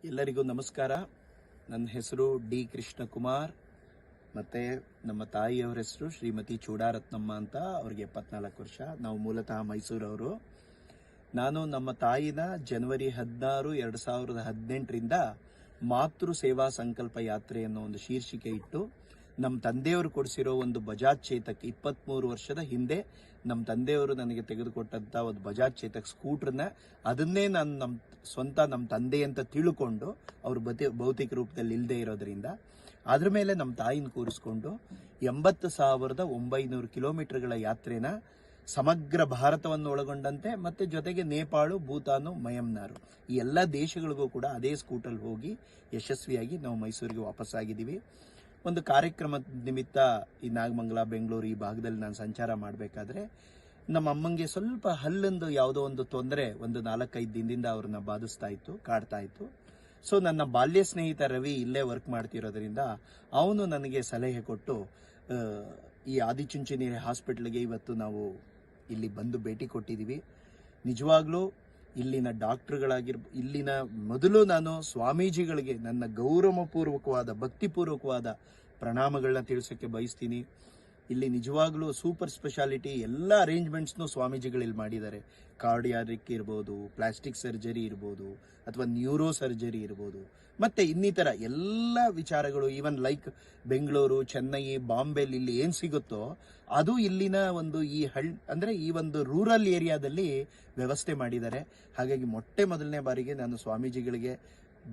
ಎಲ್ಲರಿಗೂ ನಮಸ್ಕಾರ. ನನ್ನ ಹೆಸರು ಡಿ ಕೃಷ್ಣಕುಮಾರ್ ಮತ್ತು ನಮ್ಮ ತಾಯಿಯವರ ಹೆಸರು ಶ್ರೀಮತಿ ಚೂಡಾರತ್ನಮ್ಮ ಅಂತ. ಅವ್ರಿಗೆ 74 ವರ್ಷ. ನಾವು ಮೂಲತಃ ಮೈಸೂರವರು. ನಾನು ನಮ್ಮ ತಾಯಿನ ಜನವರಿ 16, 2018ರಿಂದ ಮಾತೃ ಸೇವಾ ಸಂಕಲ್ಪ ಯಾತ್ರೆ ಅನ್ನೋ ಒಂದು ಶೀರ್ಷಿಕೆ ಇಟ್ಟು ನಮ್ಮ ತಂದೆಯವರು ಕೊಡಿಸಿರೋ ಒಂದು ಬಜಾಜ್ ಚೇತಕ್ 23 ವರ್ಷದ ಹಿಂದೆ ನಮ್ಮ ತಂದೆಯವರು ನನಗೆ ತೆಗೆದುಕೊಟ್ಟಂಥ ಒಂದು ಬಜಾಜ್ ಚೇತಕ್ ಸ್ಕೂಟ್ರನ್ನ, ಅದನ್ನೇ ನಾನು ನಮ್ಮ ತಂದೆ ಅಂತ ತಿಳ್ಕೊಂಡು ಅವರು ಭೌತಿಕ ರೂಪದಲ್ಲಿ ಇಲ್ಲದೆ ಇರೋದ್ರಿಂದ ಅದ್ರ ಮೇಲೆ ನಮ್ಮ ತಾಯಿನ ಕೂರಿಸ್ಕೊಂಡು 80,900 ಕಿಲೋಮೀಟರ್ಗಳ ಯಾತ್ರೆನ ಸಮಗ್ರ ಭಾರತವನ್ನು ಒಳಗೊಂಡಂತೆ ಮತ್ತೆ ಜೊತೆಗೆ ನೇಪಾಳ, ಭೂತಾನು, ಮಯನ್ಮಾರು ಈ ಎಲ್ಲ ದೇಶಗಳಿಗೂ ಕೂಡ ಅದೇ ಸ್ಕೂಟಲ್ಲಿ ಹೋಗಿ ಯಶಸ್ವಿಯಾಗಿ ನಾವು ಮೈಸೂರಿಗೆ ವಾಪಸ್ಸಾಗಿದ್ದೀವಿ. ಒಂದು ಕಾರ್ಯಕ್ರಮದ ನಿಮಿತ್ತ ಈ ನಾಗಮಂಗಲ, ಬೆಂಗಳೂರು ಈ ಭಾಗದಲ್ಲಿ ನಾನು ಸಂಚಾರ ಮಾಡಬೇಕಾದ್ರೆ ನಮ್ಮ ಅಮ್ಮಂಗೆ ಸ್ವಲ್ಪ ಹಲ್ಲೊಂದು ಯಾವುದೋ ಒಂದು ತೊಂದರೆ ಒಂದು 4-5 ದಿನದಿಂದ ಅವ್ರನ್ನ ಬಾಧಿಸ್ತಾ ಇತ್ತು, ಕಾಡ್ತಾ ಇತ್ತು. ಸೊ ನನ್ನ ಬಾಲ್ಯ ಸ್ನೇಹಿತ ರವಿ ಇಲ್ಲೇ ವರ್ಕ್ ಮಾಡ್ತಿರೋದ್ರಿಂದ ಅವನು ನನಗೆ ಸಲಹೆ ಕೊಟ್ಟು ಈ ಆದಿಚುಂಚನಗಿರಿ ಹಾಸ್ಪಿಟ್ಲಿಗೆ ಇವತ್ತು ನಾವು ಇಲ್ಲಿ ಬಂದು ಭೇಟಿ ಕೊಟ್ಟಿದ್ದೀವಿ. ನಿಜವಾಗ್ಲೂ ಇಲ್ಲಿನ ಇಲ್ಲಿನ ಮೊದಲು ನಾನು ಸ್ವಾಮೀಜಿಗಳಿಗೆ ನನ್ನ ಗೌರವಪೂರ್ವಕವಾದ ಭಕ್ತಿಪೂರ್ವಕವಾದ ಪ್ರಣಾಮಗಳನ್ನ ತಿಳಿಸೋಕ್ಕೆ ಬಯಸ್ತೀನಿ. ಇಲ್ಲಿ ನಿಜವಾಗ್ಲೂ ಸೂಪರ್ ಸ್ಪೆಷಾಲಿಟಿ ಎಲ್ಲ ಅರೇಂಜ್ಮೆಂಟ್ಸ್ನು ಸ್ವಾಮೀಜಿಗಳು ಇಲ್ಲಿ ಮಾಡಿದ್ದಾರೆ. ಕಾರ್ಡಿಯಾರಿಕ್ ಇರ್ಬೋದು, ಪ್ಲಾಸ್ಟಿಕ್ ಸರ್ಜರಿ ಇರ್ಬೋದು, ಅಥವಾ ನ್ಯೂರೋ ಸರ್ಜರಿ ಇರ್ಬೋದು, ಮತ್ತೆ ಇನ್ನಿತರ ಎಲ್ಲ ವಿಚಾರಗಳು, ಈವನ್ ಲೈಕ್ ಬೆಂಗಳೂರು, ಚೆನ್ನೈ, ಬಾಂಬೆಲಿ ಇಲ್ಲಿ ಏನು ಸಿಗುತ್ತೋ ಅದು ಇಲ್ಲಿನ ಒಂದು ಈ ಒಂದು ರೂರಲ್ ಏರಿಯಾದಲ್ಲಿ ವ್ಯವಸ್ಥೆ ಮಾಡಿದ್ದಾರೆ. ಹಾಗಾಗಿ ಮೊದಲನೇ ಬಾರಿಗೆ ನಾನು ಸ್ವಾಮೀಜಿಗಳಿಗೆ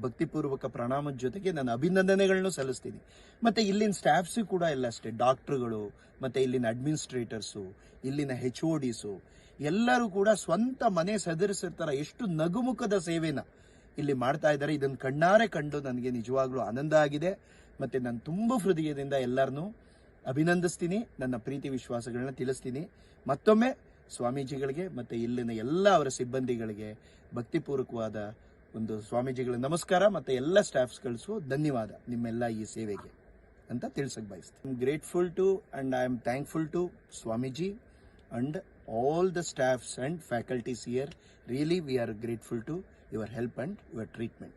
ಭಕ್ತಿಪೂರ್ವಕ ಪ್ರಣಾಮದ ಜೊತೆಗೆ ನಾನು ಅಭಿನಂದನೆಗಳನ್ನು ಸಲ್ಲಿಸ್ತೀನಿ. ಮತ್ತು ಇಲ್ಲಿನ ಸ್ಟಾಫ್ಸು ಕೂಡ ಎಲ್ಲ ಅಷ್ಟೇ, ಡಾಕ್ಟ್ರುಗಳು ಮತ್ತು ಇಲ್ಲಿನ ಅಡ್ಮಿನಿಸ್ಟ್ರೇಟರ್ಸು, ಇಲ್ಲಿನ HODಸು ಎಲ್ಲರೂ ಕೂಡ ಸ್ವಂತ ಮನೆ ಸದಸ್ಯರ ಎಷ್ಟು ನಗುಮುಖದ ಸೇವೆನ ಇಲ್ಲಿ ಮಾಡ್ತಾ ಇದ್ದಾರೆ. ಇದನ್ನು ಕಣ್ಣಾರೆ ಕಂಡು ನನಗೆ ನಿಜವಾಗ್ಲೂ ಆನಂದ ಆಗಿದೆ. ಮತ್ತು ನಾನು ತುಂಬ ಹೃದಯದಿಂದ ಎಲ್ಲರನ್ನೂ ಅಭಿನಂದಿಸ್ತೀನಿ, ನನ್ನ ಪ್ರೀತಿ ವಿಶ್ವಾಸಗಳನ್ನ ತಿಳಿಸ್ತೀನಿ. ಮತ್ತೊಮ್ಮೆ ಸ್ವಾಮೀಜಿಗಳಿಗೆ ಮತ್ತು ಇಲ್ಲಿನ ಎಲ್ಲ ಅವರ ಸಿಬ್ಬಂದಿಗಳಿಗೆ ಭಕ್ತಿಪೂರ್ವಕವಾದ ಒಂದು ಸ್ವಾಮೀಜಿಗಳ ನಮಸ್ಕಾರ ಮತ್ತು ಎಲ್ಲ ಸ್ಟಾಫ್ಸ್ಗಳಿಗೂ ಧನ್ಯವಾದ ನಿಮ್ಮೆಲ್ಲ ಈ ಸೇವೆಗೆ ಅಂತ ತಿಳಿಸಕ್ಕೆ ಬಯಸ್ತೀನಿ. I am grateful to and I am thankful to Swamiji and all the staffs and faculties here. Really, we are grateful to your help and your treatment.